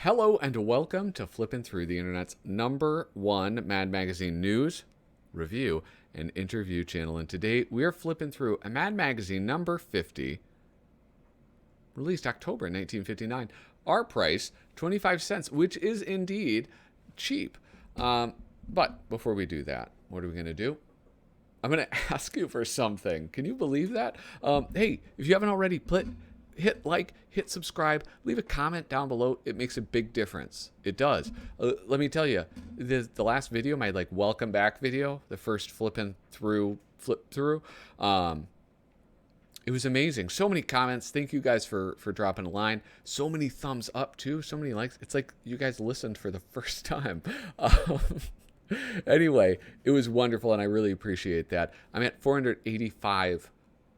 Hello and welcome to Flippin Through the Internet's #1 Mad Magazine news, review, and interview channel. And today we are flipping through a Mad Magazine number 50, released October 1959. Our price, 25 cents, which is indeed cheap. But before we do that, what are we going to do? I'm going to ask you for something. Can you believe that? Hey, if you haven't already, hit like, hit subscribe, leave a comment down below. It makes a big difference. It does. Let me tell you, the last video, my welcome back video, the first flip through, it was amazing. So many comments. Thank you guys for dropping a line. So many thumbs up too. So many likes. It's like you guys listened for the first time. Anyway, it was wonderful, and I really appreciate that. I'm at 485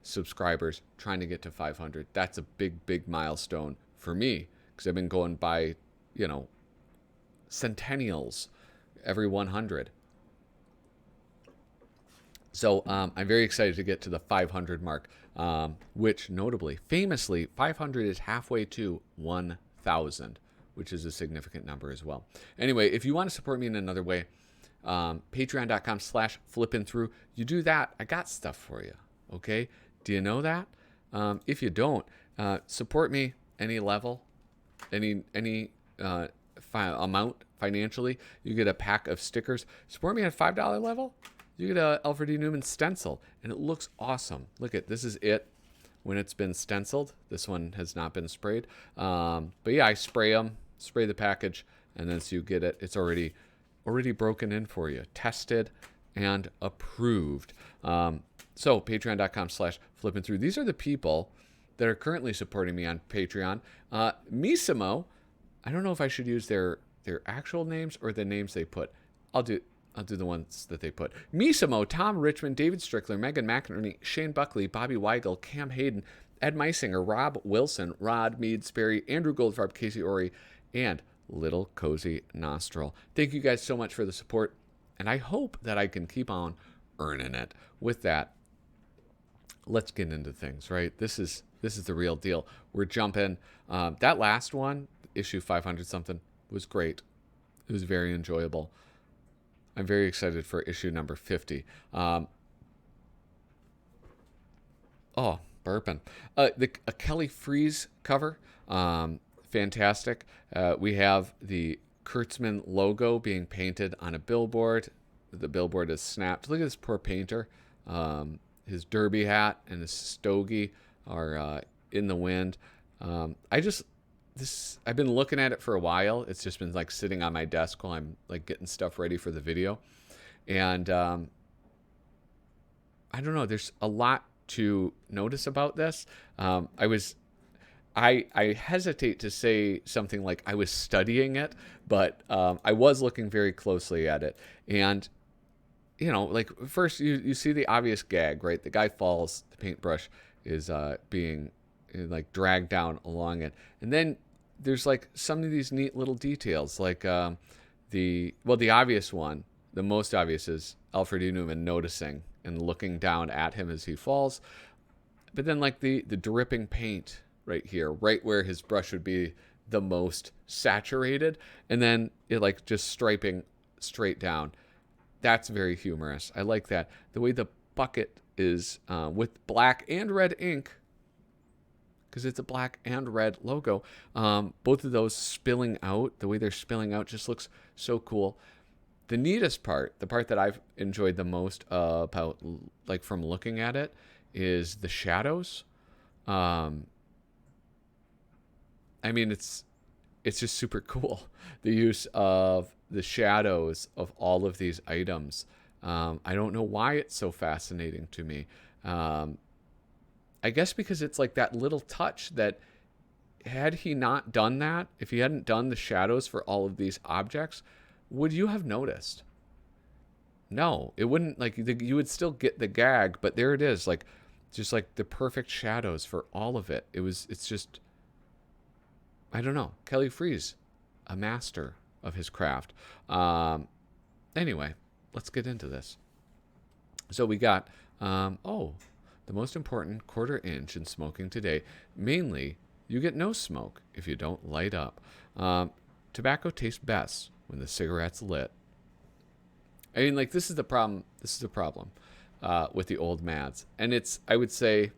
subscribers, trying to get to 500. That's a big milestone for me, because I've been going by, centennials every 100. So I'm very excited to get to the 500 mark, which notably, famously, 500 is halfway to 1,000, which is a significant number as well. Anyway, if you want to support me in another way, patreon.com/flippinthrough. You do that, I got stuff for you. Okay? Do you know that? If you don't, support me any level, any amount financially. You get a pack of stickers. Support me at $5 level. You get a Alfred E. Newman stencil, and it looks awesome. Look at this is it when it's been stenciled. This one has not been sprayed. But yeah, I spray the package, and then so you get it. It's already broken in for you, tested and approved. So patreon.com/flippinthrough. These are the people that are currently supporting me on Patreon. Misimo, I don't know if I should use their actual names or the names they put. I'll do the ones that they put. Misimo, Tom Richmond, David Strickler, Megan McInerney, Shane Buckley, Bobby Weigel, Cam Hayden, Ed Meisinger, Rob Wilson, Rod Mead Sperry, Andrew Goldfarb, Casey Ori, and Little Cozy Nostril. Thank you guys so much for the support, and I hope that I can keep on earning it. With that, let's get into things, right? This is the real deal. We're jumping. That last one, issue 500 something, was great. It was very enjoyable. I'm very excited for issue number 50. Burping. A Kelly Freeze cover. Fantastic. We have the Kurtzman logo being painted on a billboard. The billboard is snapped. Look at this poor painter. His derby hat and his stogie are in the wind. I've been looking at it for a while. It's just been sitting on my desk while I'm getting stuff ready for the video. And I don't know, there's a lot to notice about this. I hesitate to say something like I was studying it, but I was looking very closely at it. And, first you see the obvious gag, right? The guy falls, the paintbrush is being dragged down along it. And then there's some of these neat little details, the obvious one, the most obvious is Alfred E. Newman noticing and looking down at him as he falls. But then the dripping paint right here, right where his brush would be the most saturated, and then it just striping straight down. That's very humorous. I like that. The way the bucket is with black and red ink, because it's a black and red logo. Both of those spilling out, the way they're spilling out just looks so cool. The neatest part, the part that I've enjoyed the most about from looking at it, is the shadows. It's just super cool. The use of the shadows of all of these items. I don't know why it's so fascinating to me. I guess because it's that little touch that, had he not done that, if he hadn't done the shadows for all of these objects, would you have noticed? No, it wouldn't. You would still get the gag, but there it is, just the perfect shadows for all of it. It's just, I don't know. Kelly Freeze, a master of his craft. Anyway, let's get into this. So we got, the most important 1/4 inch in smoking today. Mainly, you get no smoke if you don't light up. tobacco tastes best when the cigarette's lit. I mean, like, this is the problem. This is the problem with the old MADs. And it's, I would say,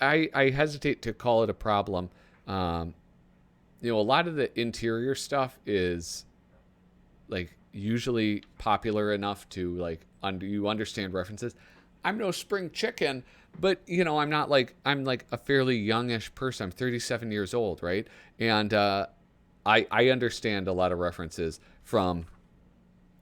I hesitate to call it a problem. A lot of the interior stuff is like usually popular enough to like you understand references. I'm no spring chicken, but I'm not like, I'm like a fairly youngish person. I'm 37 years old, right? And I understand a lot of references from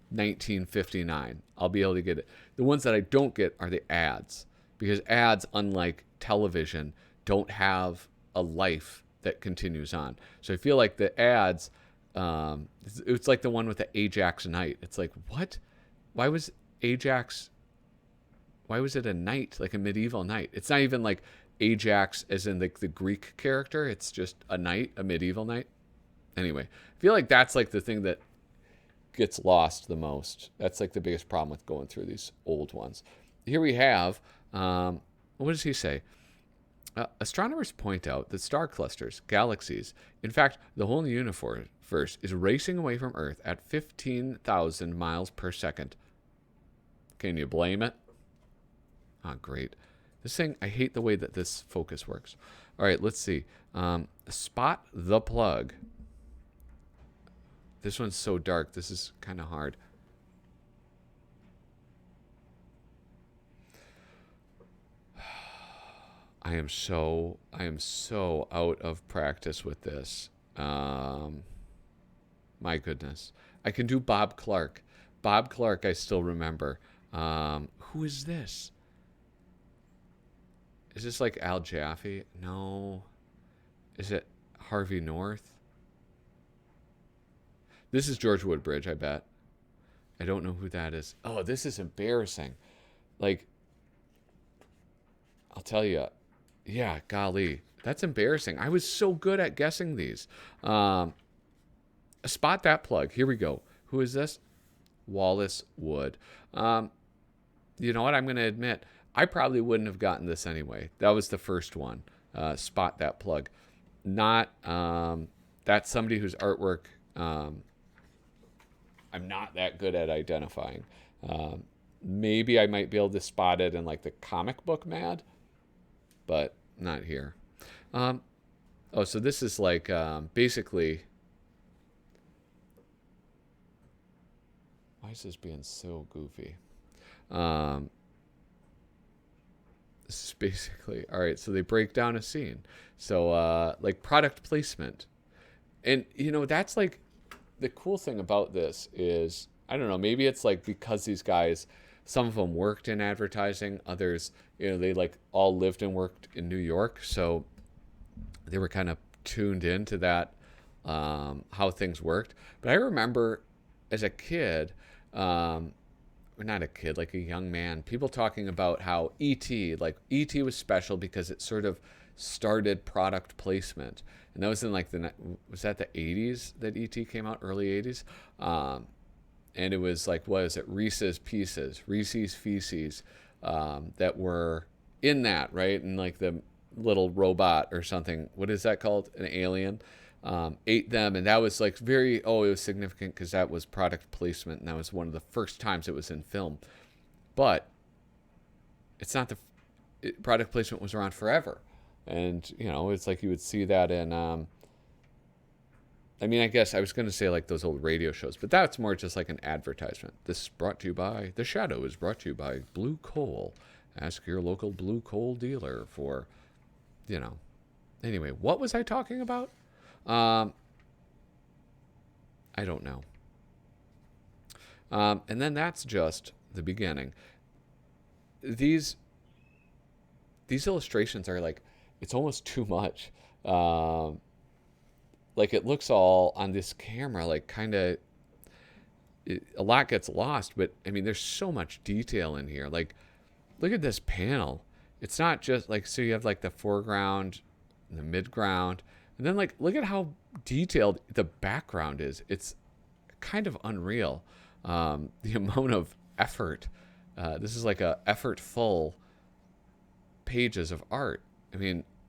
1959. I'll be able to get it. The ones that I don't get are the ads, because ads, unlike television, don't have a life that continues on. So I feel like the ads, it's like the one with the Ajax knight. It's like, what? Why was Ajax? Why was it a knight, like a medieval knight? It's not even like Ajax as in like the Greek character. It's just a knight, a medieval knight. Anyway, I feel like that's like the thing that gets lost the most. That's like the biggest problem with going through these old ones. Here we have, what does he say? Astronomers point out that star clusters, galaxies, in fact, the whole universe is racing away from Earth at 15,000 miles per second. Can you blame it? Ah, great. This thing, I hate the way that this focus works. All right, let's see. Spot the plug. This one's so dark. This is kind of hard. I am so out of practice with this. My goodness. I can do Bob Clark. Bob Clark, I still remember. Who is this? Is this like Al Jaffe? No. Is it Harvey North? This is George Woodbridge, I bet. I don't know who that is. Oh, this is embarrassing. Like, I'll tell you. Yeah, golly. That's embarrassing. I was so good at guessing these. Spot that plug. Here we go. Who is this? Wallace Wood. You know what? I'm going to admit, I probably wouldn't have gotten this anyway. That was the first one. Spot that plug. Not, that's somebody whose artwork I'm not that good at identifying. Maybe I might be able to spot it in like the comic book MAD, but not here. So this is like basically. Why is this being so goofy? This is basically, all right, so they break down a scene. So like product placement. And, that's like the cool thing about this is, I don't know, maybe it's like because these guys, some of them worked in advertising, others, they like all lived and worked in New York. So they were kind of tuned into that, how things worked. But I remember as a kid, not a kid, like a young man, people talking about how E.T. was special because it sort of started product placement. And that was in like was that the 80s that E.T. came out, early 80s? And it was like, what is it? Reese's Pieces, Reese's Feces, that were in that, right? And like the little robot or something, what is that called? An alien, ate them. And that was like it was significant because that was product placement. And that was one of the first times it was in film. But it's not product placement was around forever. And, it's like you would see that in, I guess I was going to say like those old radio shows, but that's more just like an advertisement. This is brought to you by, The Shadow is brought to you by Blue Coal. Ask your local Blue Coal dealer for, Anyway, what was I talking about? I don't know. And then that's just the beginning. These illustrations are like, it's almost too much. Like it looks all on this camera, like kind of, a lot gets lost, but there's so much detail in here. Like, look at this panel. It's not just like, so you have like the foreground, the midground, and then like, look at how detailed the background is. It's kind of unreal. The amount of effort. This is like a effortful pages of art.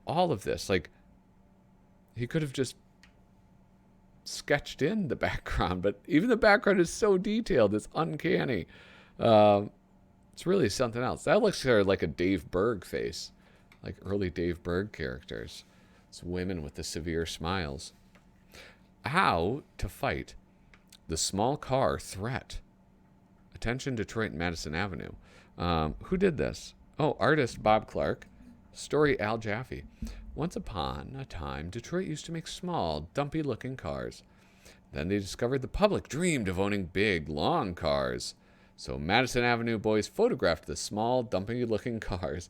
All of this, like, he could have just sketched in the background, but even the background is so detailed, it's uncanny. It's really something else. That looks sort of like a Dave Berg face, like early Dave Berg characters. It's women with the severe smiles. How to fight the small car threat. Attention, Detroit and Madison Avenue. Who did this? Oh, artist Bob Clark. Story Al Jaffe. Once upon a time, Detroit used to make small, dumpy-looking cars. Then they discovered the public dreamed of owning big, long cars. So Madison Avenue boys photographed the small, dumpy-looking cars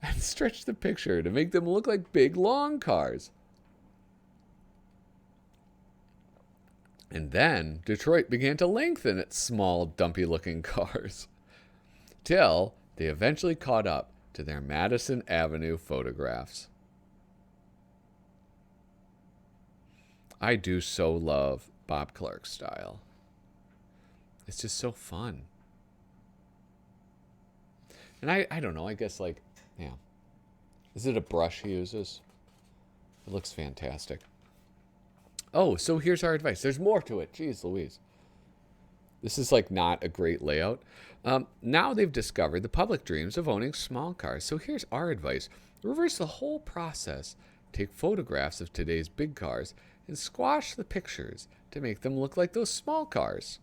and stretched the picture to make them look like big, long cars. And then Detroit began to lengthen its small, dumpy-looking cars, till they eventually caught up to their Madison Avenue photographs. I do so love Bob Clark's style. It's just so fun. And I don't know, I guess like, yeah. Is it a brush he uses? It looks fantastic. Oh, so here's our advice. There's more to it. Jeez Louise. This is like not a great layout. Now they've discovered the public dreams of owning small cars. So here's our advice. Reverse the whole process. Take photographs of today's big cars and squash the pictures to make them look like those small cars.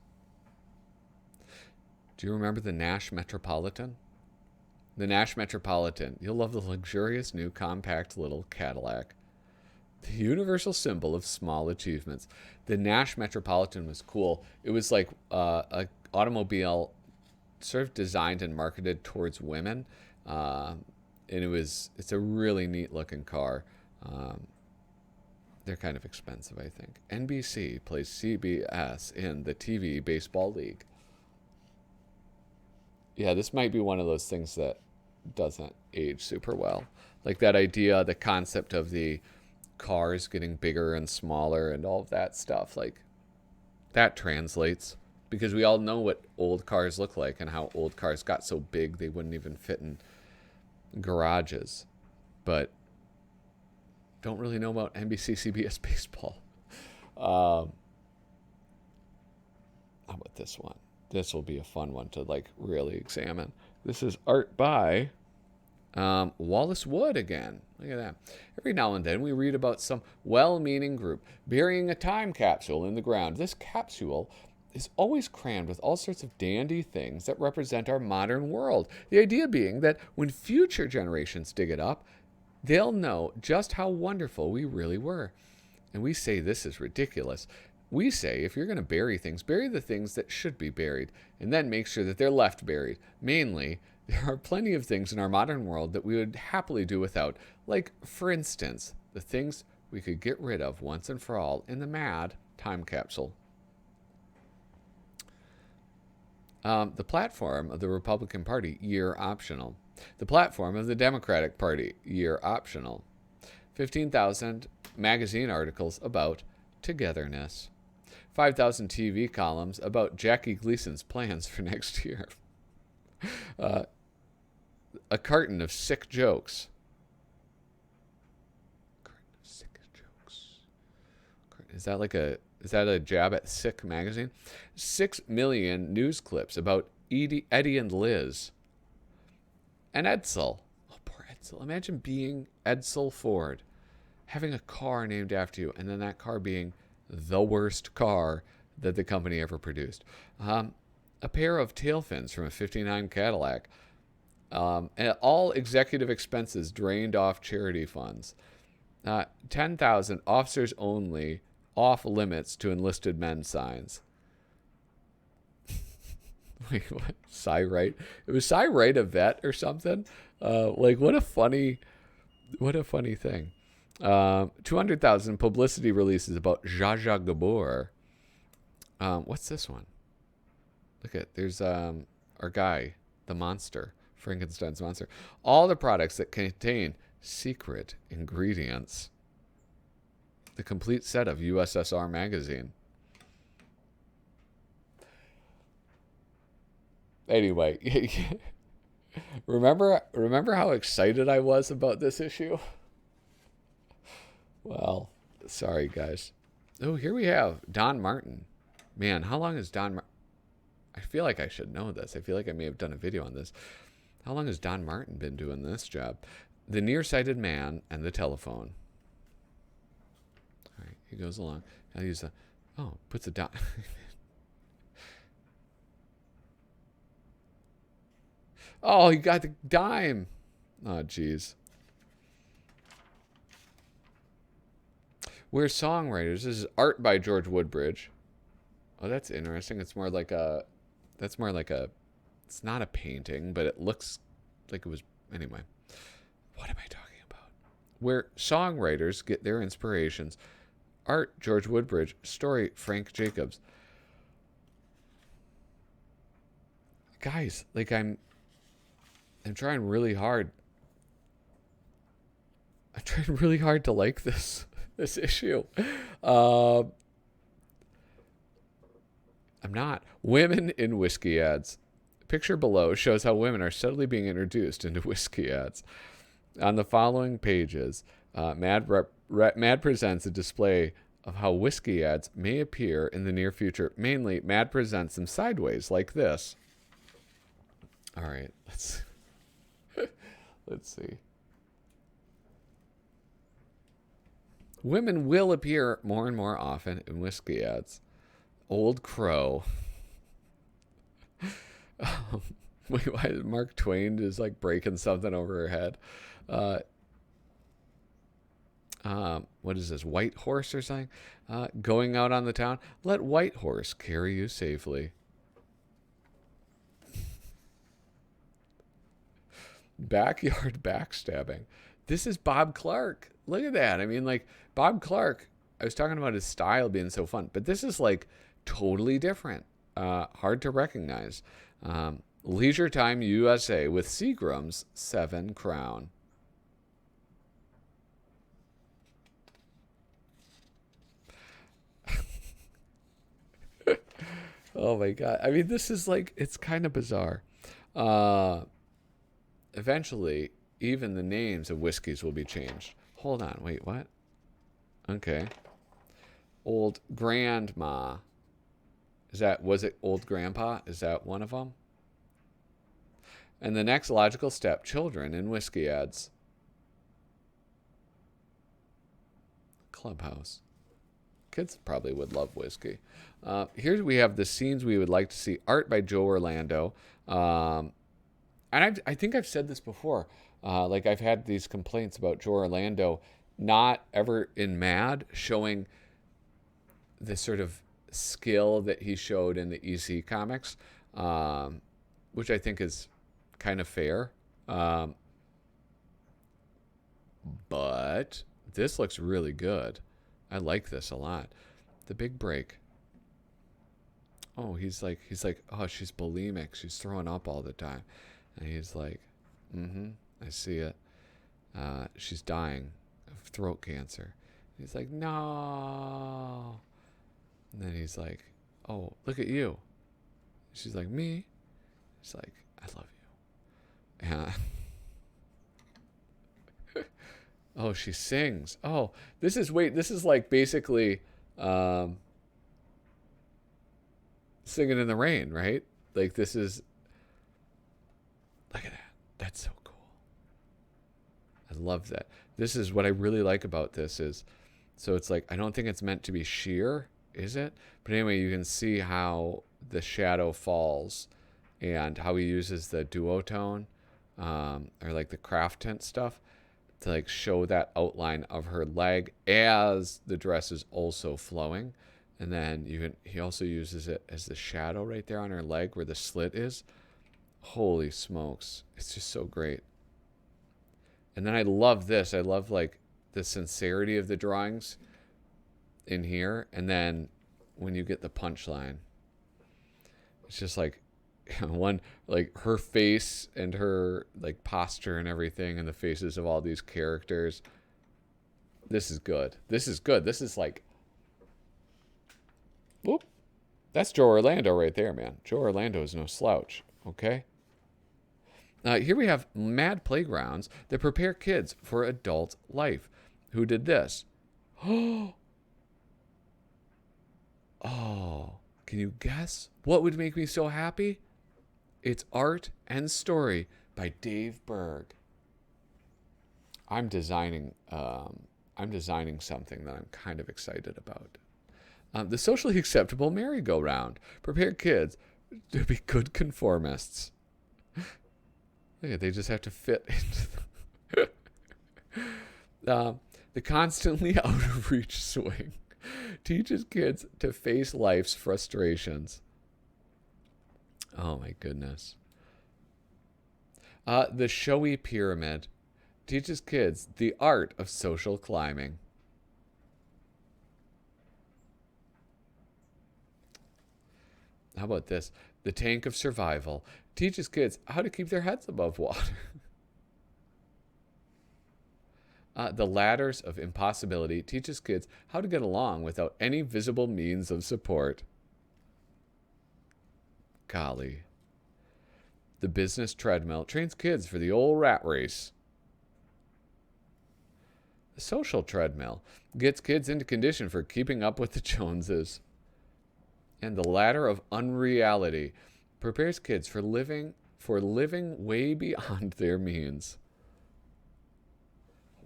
Do you remember the Nash Metropolitan? The Nash Metropolitan. You'll love the luxurious new compact little Cadillac. The universal symbol of small achievements. The Nash Metropolitan was cool. It was like a automobile sort of designed and marketed towards women. And it's a really neat looking car. They're kind of expensive, I think. NBC plays CBS in the TV Baseball League. Yeah, this might be one of those things that doesn't age super well. Like that idea, the concept of the cars getting bigger and smaller and all of that stuff. Like that translates because we all know what old cars look like and how old cars got so big they wouldn't even fit in garages. But don't really know about NBC, CBS baseball. How about this one? This will be a fun one to like really examine. This is art by Wallace Wood again. Look at that. Every now and then we read about some well-meaning group burying a time capsule in the ground. This capsule is always crammed with all sorts of dandy things that represent our modern world. The idea being that when future generations dig it up, they'll know just how wonderful we really were. And we say this is ridiculous. We say if you're going to bury things, bury the things that should be buried, and then make sure that they're left buried. Mainly, there are plenty of things in our modern world that we would happily do without. Like, for instance, the things we could get rid of once and for all in the MAD time capsule. The platform of the Republican Party, year optional. The platform of the Democratic Party, year optional. 15,000 magazine articles about togetherness. 5,000 TV columns about Jackie Gleason's plans for next year. A carton of sick jokes. Is that a jab at Sick magazine? 6 million news clips about Eddie and Liz. And Edsel. Oh, poor Edsel. Imagine being Edsel Ford, having a car named after you, and then that car being the worst car that the company ever produced. A pair of tail fins from a 59 Cadillac. And all executive expenses drained off charity funds. 10,000 officers only off limits to enlisted men signs. Wait, what? Cy Wright? It was Cy Wright a vet or something? Like what a funny thing. 200,000 publicity releases about Zsa Zsa Gabor. What's this one? Look at, there's our guy, the monster, Frankenstein's monster. All the products that contain secret ingredients. The complete set of USSR magazine. Anyway, remember how excited I was about this issue? Well, sorry guys. Oh, here we have Don Martin. Man, how long has I feel like I should know this. I feel like I may have done a video on this. How long has Don Martin been doing this job? The Nearsighted Man and the Telephone. All right, he goes along. I'll use the, puts a dot. Oh, he got the dime. Oh, jeez. We're songwriters. This is art by George Woodbridge. Oh, that's interesting. It's more like a, it's not a painting, but it looks like it was, anyway. What am I talking about? Where songwriters get their inspirations. Art, George Woodbridge. Story, Frank Jacobs. Guys, like I'm trying really hard. I'm trying really hard to like this issue. I'm not. Women in whiskey ads. Picture below shows how women are steadily being introduced into whiskey ads. On the following pages, MAD presents a display of how whiskey ads may appear in the near future. Mainly, MAD presents them sideways, like this. All right, let's see. Women will appear more and more often in whiskey ads. Old Crow. Wait, why is Mark Twain is like breaking something over her head? What is this? White Horse or something? Going out on the town. Let White Horse carry you safely. Backyard backstabbing. This is Bob Clark. Look at that. I mean, like, Bob Clark, I was talking about his style being so fun, but this is like totally different. Hard to recognize. Leisure Time USA with Seagram's 7 Crown. Oh my God. I mean, this is like, it's kind of bizarre. Eventually, even the names of whiskeys will be changed. Hold on. Wait, what? Okay. Old Grandma. Was it Old Grandpa? Is that one of them? And the next logical step, children in whiskey ads. Clubhouse. Kids probably would love whiskey. Here we have the scenes we would like to see. Art by Joe Orlando. And I think I've said this before. Like I've had these complaints about Joe Orlando not ever in MAD showing the sort of skill that he showed in the EC comics, which I think is kind of fair. But this looks really good. I like this a lot. The big break. Oh, he's like, oh, she's bulimic. She's throwing up all the time. And he's like, I see it. She's dying of throat cancer. And he's like, no. And then he's like, oh, look at you. She's like, me? He's like, I love you. And oh, she sings. Oh, this is like basically Singing in the Rain, right? Like this is, look at that. That's so cool. I love that. This is what I really like about this is, so it's like, I don't think it's meant to be sheer, is it? But anyway, you can see how the shadow falls and how he uses the duotone, or like the craft tint stuff to like show that outline of her leg as the dress is also flowing. And then he also uses it as the shadow right there on her leg where the slit is. Holy smokes. It's just so great. And then I love this. I love like the sincerity of the drawings in here. And then when you get the punchline, it's just like one, like her face and her like posture and everything and the faces of all these characters. This is good. This is good. This is like, whoop. That's Joe Orlando right there, man. Joe Orlando is no slouch. Okay. Here we have MAD Playgrounds that prepare kids for adult life. Who did this? Oh, Oh, can you guess what would make me so happy? It's Art and Story by Dave Berg. I'm designing something that I'm kind of excited about. The socially acceptable merry-go-round. Prepare kids to be good conformists. Look at, they just have to fit into the constantly out of reach swing. Teaches kids to face life's frustrations. Oh my goodness. The showy pyramid teaches kids the art of social climbing. How about this? The tank of survival teaches kids how to keep their heads above water. The ladders of impossibility teaches kids how to get along without any visible means of support. Golly. The business treadmill trains kids for the old rat race. The social treadmill gets kids into condition for keeping up with the Joneses. And the ladder of unreality prepares kids for living way beyond their means.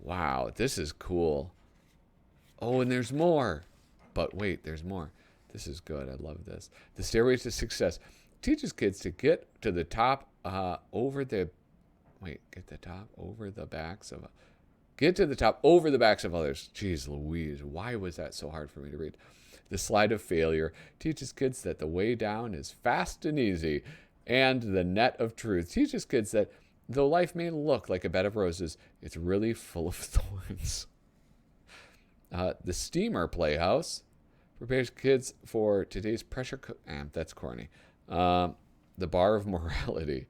Wow, this is cool. Oh, and there's more. But wait, there's more. This is good. I love this. The Stairway to Success teaches kids to get to the top over the backs of others. Jeez Louise, why was that so hard for me to read? The Slide of Failure teaches kids that the way down is fast and easy. And the Net of Truth teaches kids that though life may look like a bed of roses, it's really full of thorns. The Steamer Playhouse prepares kids for today's pressure that's corny. The Bar of Morality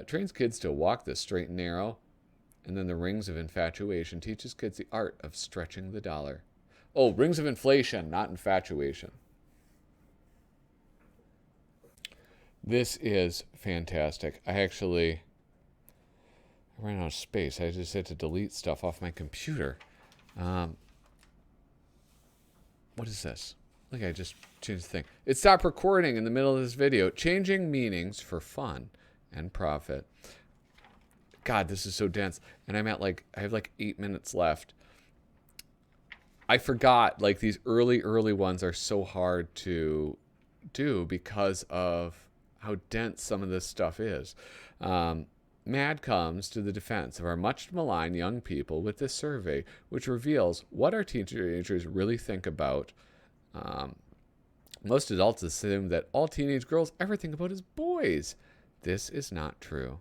trains kids to walk the straight and narrow. And then the Rings of Infatuation teaches kids the art of stretching the dollar. Oh, Rings of Inflation, not infatuation. This is fantastic. I ran out of space. I just had to delete stuff off my computer. What is this? Look, I just changed the thing. It stopped recording in the middle of this video. Changing meanings for fun and profit. God, this is so dense. And I have 8 minutes left. I forgot, these early ones are so hard to do because of how dense some of this stuff is. MAD comes to the defense of our much maligned young people with this survey, which reveals what our teenagers really think about. Most adults assume that all teenage girls ever think about is boys. This is not true.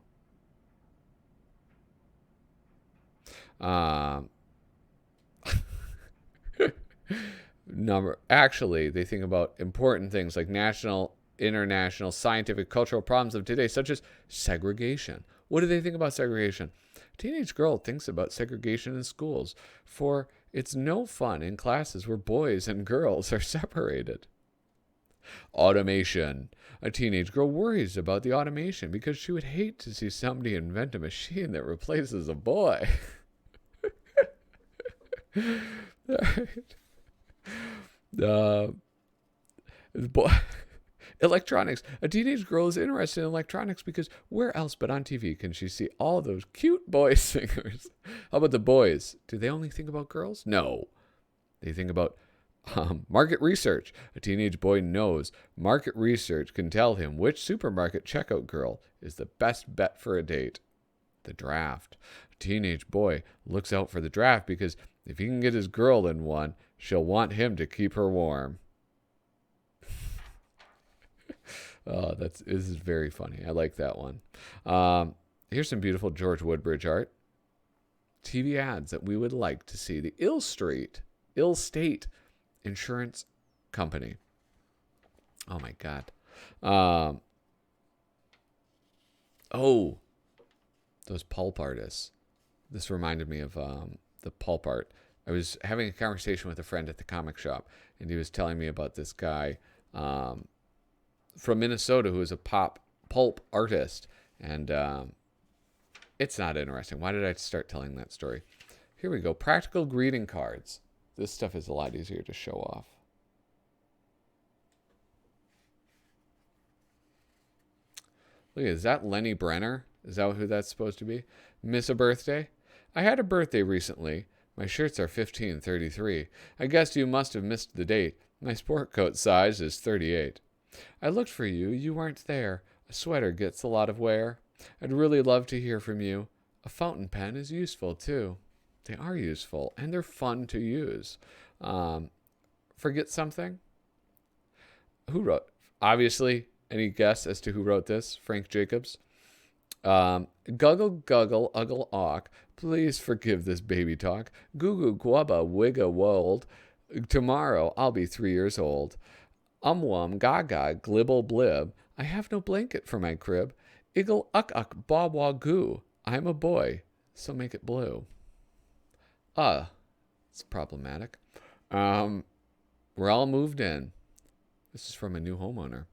Actually, they think about important things like national, international, scientific, cultural problems of today, such as segregation. What do they think about segregation? A teenage girl thinks about segregation in schools, for it's no fun in classes where boys and girls are separated. Automation. A teenage girl worries about the automation because she would hate to see somebody invent a machine that replaces a boy. Electronics. A teenage girl is interested in electronics because where else but on TV can she see all those cute boy singers? How about the boys? Do they only think about girls? No. They think about market research. A teenage boy knows market research can tell him which supermarket checkout girl is the best bet for a date. The draft. A teenage boy looks out for the draft because if he can get his girl in one, she'll want him to keep her warm. This is very funny. I like that one. Here's some beautiful George Woodbridge art. TV ads that we would like to see. The Ill State Insurance Company. Oh my God. Those pulp artists. This reminded me of the pulp art. I was having a conversation with a friend at the comic shop, and he was telling me about this guy from Minnesota who is a pulp artist. And it's not interesting. Why did I start telling that story? Here we go. Practical greeting cards. This stuff is a lot easier to show off. Look, is that Lenny Brenner? Is that who that's supposed to be? Miss a birthday? I had a birthday recently. My shirts are 1533. I guess you must have missed the date. My sport coat size is 38. I looked for you. You weren't there. A sweater gets a lot of wear. I'd really love to hear from you. A fountain pen is useful, too. They are useful, and they're fun to use. Forget something? Who wrote? Obviously, any guess as to who wrote this? Frank Jacobs? Guggle, guggle, uggle, awk. Please forgive this baby talk. Goo goo, gwubba, wigga, wold. Tomorrow I'll be 3 years old. Wum, gaga, glibble, blib. I have no blanket for my crib. Iggle, uck, baw, waw, goo. I'm a boy, so make it blue. It's problematic. We're all moved in. This is from a new homeowner.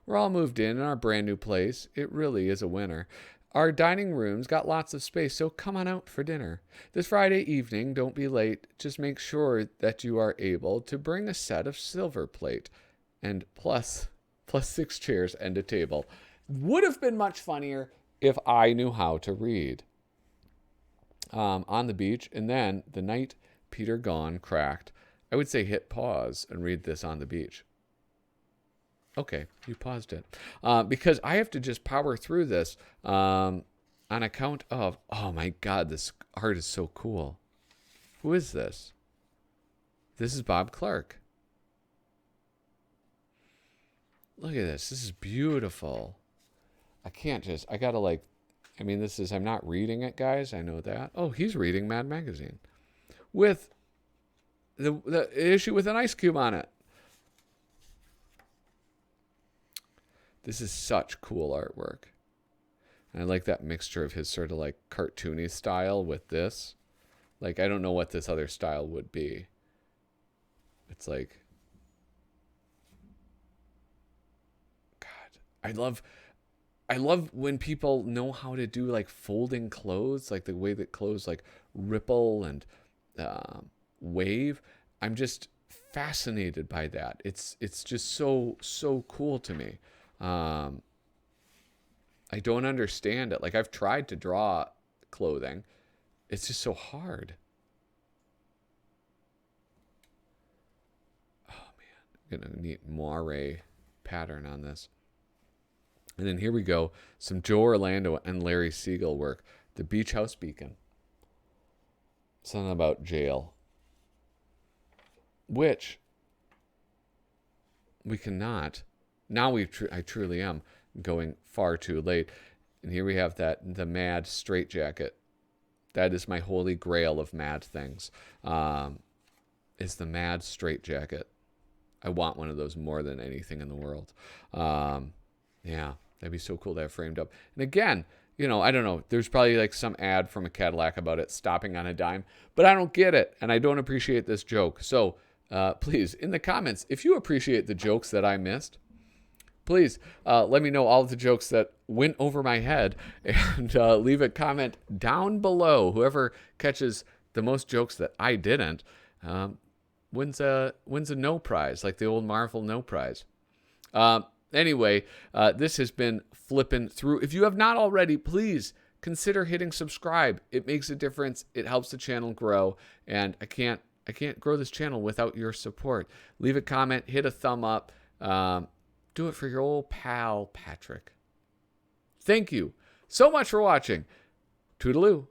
We're all moved in our brand new place. It really is a winner. Our dining room's got lots of space, so come on out for dinner. This Friday evening, don't be late. Just make sure that you are able to bring a set of silver plate. And plus 6 chairs and a table. Would have been much funnier if I knew how to read. On the beach, and then the night Peter gone cracked. I would say hit pause and read this on the beach. Okay, you paused it. Because I have to just power through this on account of, oh my God, this art is so cool. Who is this? This is Bob Clark. Look at this. This is beautiful. I gotta I'm not reading it, guys. I know that. Oh, he's reading Mad Magazine. With the issue with an ice cube on it. This is such cool artwork. And I like that mixture of his sort of like cartoony style with this. Like, I don't know what this other style would be. It's like, God, I love when people know how to do like folding clothes, like the way that clothes like ripple and wave. I'm just fascinated by that. It's just so cool to me. I don't understand it. Like, I've tried to draw clothing. It's just so hard. Oh man, I'm gonna need moire pattern on this. And then here we go. Some Joe Orlando and Larry Siegel work. The Beach House Beacon. Something about jail. Which we cannot. Now I truly am going far too late. And here we have the MAD straitjacket. That is my holy grail of MAD things. Is the MAD straitjacket. I want one of those more than anything in the world. Yeah, that'd be so cool to have framed up. And again, I don't know. There's probably like some ad from a Cadillac about it stopping on a dime, but I don't get it, and I don't appreciate this joke. So please, in the comments, if you appreciate the jokes that I missed, please let me know all of the jokes that went over my head, and leave a comment down below. Whoever catches the most jokes that I didn't wins a no prize, like the old Marvel no prize. Anyway, this has been Flippin' Through. If you have not already, please consider hitting subscribe. It makes a difference. It helps the channel grow, and I can't grow this channel without your support. Leave a comment, hit a thumb up. Do it for your old pal, Patrick. Thank you so much for watching. Toodaloo.